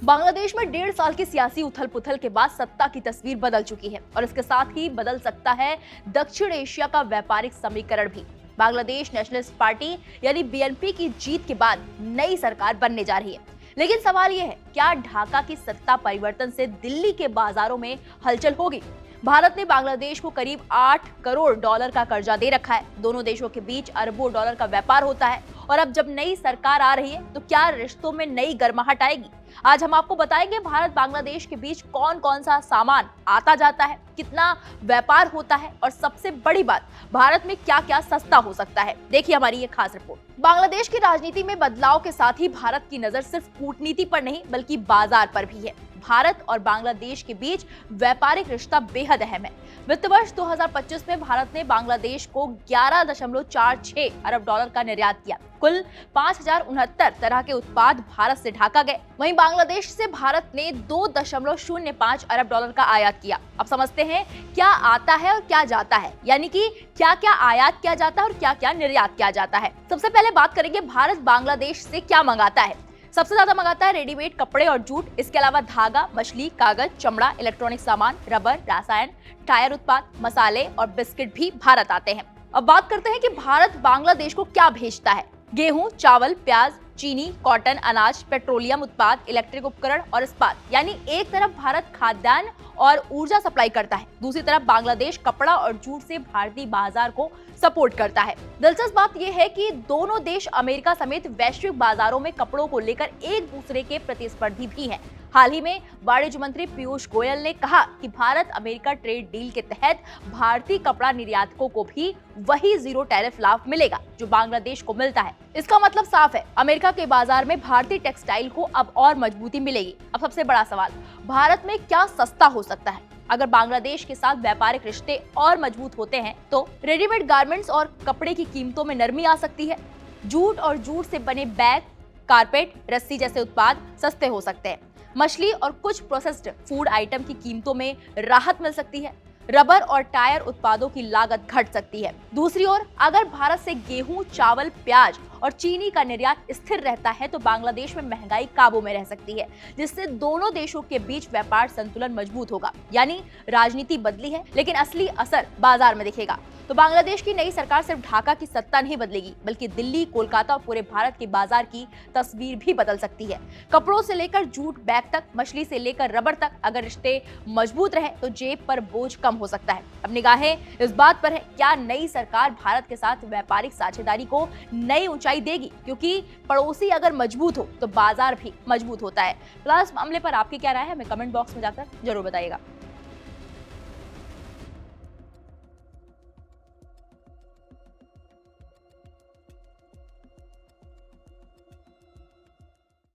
बांग्लादेश में 1.5 साल की सियासी उथल पुथल के बाद सत्ता की तस्वीर बदल चुकी है और इसके साथ ही बदल सकता है दक्षिण एशिया का व्यापारिक समीकरण भी। बांग्लादेश नेशनलिस्ट पार्टी यानी बीएनपी की जीत के बाद नई सरकार बनने जा रही है। लेकिन सवाल यह है, क्या ढाका की सत्ता परिवर्तन से दिल्ली के बाजारों में हलचल होगी? भारत ने बांग्लादेश को करीब 8 करोड़ डॉलर का कर्जा दे रखा है। दोनों देशों के बीच अरबों डॉलर का व्यापार होता है और अब जब नई सरकार आ रही है तो क्या रिश्तों में नई गर्माहट आएगी? आज हम आपको बताएंगे भारत बांग्लादेश के बीच कौन कौन सा सामान आता जाता है, कितना व्यापार होता है और सबसे बड़ी बात, भारत में क्या क्या सस्ता हो सकता है। देखिए हमारी ये खास रिपोर्ट। बांग्लादेश की राजनीति में बदलाव के साथ ही भारत की नजर सिर्फ कूटनीति पर नहीं बल्कि बाजार पर भी है। भारत और बांग्लादेश के बीच व्यापारिक रिश्ता बेहद अहम है। वित्त वर्ष 2025 में भारत ने बांग्लादेश को 11.46 अरब डॉलर का निर्यात किया। कुल 5069 तरह के उत्पाद भारत से ढाका गए। वहीं बांग्लादेश से भारत ने 2.05 अरब डॉलर का आयात किया। अब समझते हैं क्या आता है और क्या जाता है, यानी कि क्या क्या आयात किया जाता है और क्या क्या निर्यात किया जाता है। सबसे पहले बात करेंगे भारत बांग्लादेश से क्या मंगाता है। सबसे ज्यादा मंगाता है रेडीमेड कपड़े और जूट। इसके अलावा धागा, मछली, कागज, चमड़ा, इलेक्ट्रॉनिक सामान, रबर, रसायन, टायर उत्पाद, मसाले और बिस्किट भी भारत आते हैं। अब बात करते हैं कि भारत बांग्लादेश को क्या भेजता है। गेहूं, चावल, प्याज, चीनी, कॉटन, अनाज, पेट्रोलियम उत्पाद, इलेक्ट्रिक उपकरण और इस्पात। यानी एक तरफ भारत खाद्यान्न और ऊर्जा सप्लाई करता है, दूसरी तरफ बांग्लादेश कपड़ा और जूट से भारतीय बाजार को सपोर्ट करता है। दिलचस्प बात यह है कि दोनों देश अमेरिका समेत वैश्विक बाजारों में कपड़ों को लेकर एक दूसरे के प्रतिस्पर्धी भी हैं। हाल ही में वाणिज्य मंत्री पीयूष गोयल ने कहा कि भारत अमेरिका ट्रेड डील के तहत भारतीय कपड़ा निर्यातकों को भी वही जीरो टैरिफ लाभ मिलेगा जो बांग्लादेश को मिलता है। इसका मतलब साफ है, अमेरिका के बाजार में भारतीय टेक्सटाइल को अब और मजबूती मिलेगी। अब सबसे बड़ा सवाल, भारत में क्या सस्ता हो सकता है? अगर बांग्लादेश के साथ व्यापारिक रिश्ते और मजबूत होते हैं तो रेडीमेड गारमेंट्स और कपड़े की कीमतों में नरमी आ सकती है। जूट और जूट से बने बैग, कारपेट, रस्सी जैसे उत्पाद सस्ते हो सकते हैं। मछली और कुछ प्रोसेस्ड फूड आइटम की कीमतों में राहत मिल सकती है। रबर और टायर उत्पादों की लागत घट सकती है। दूसरी ओर अगर भारत से गेहूं, चावल, प्याज और चीनी का निर्यात स्थिर रहता है तो बांग्लादेश में महंगाई काबू में रह सकती है, जिससे दोनों देशों के बीच व्यापार संतुलन मजबूत होगा। यानी राजनीति बदली है लेकिन असली असर बाजार में दिखेगा। तो बांग्लादेश की नई सरकार सिर्फ ढाका की सत्ता नहीं बदलेगी बल्कि दिल्ली, कोलकाता और पूरे भारत के बाजार की तस्वीर भी बदल सकती है। कपड़ों से लेकर जूट बैग तक, मछली से लेकर रबर तक, अगर रिश्ते मजबूत रहे तो जेब पर बोझ कम हो सकता है। अब निगाहें इस बात पर है, क्या नई सरकार भारत के साथ व्यापारिक साझेदारी को नई ऊंचाई देगी? क्योंकि पड़ोसी अगर मजबूत हो तो बाजार भी मजबूत होता है। प्लस मामले पर आपकी क्या राय है, हमें कमेंट बॉक्स में जाकर जरूर बताइएगा।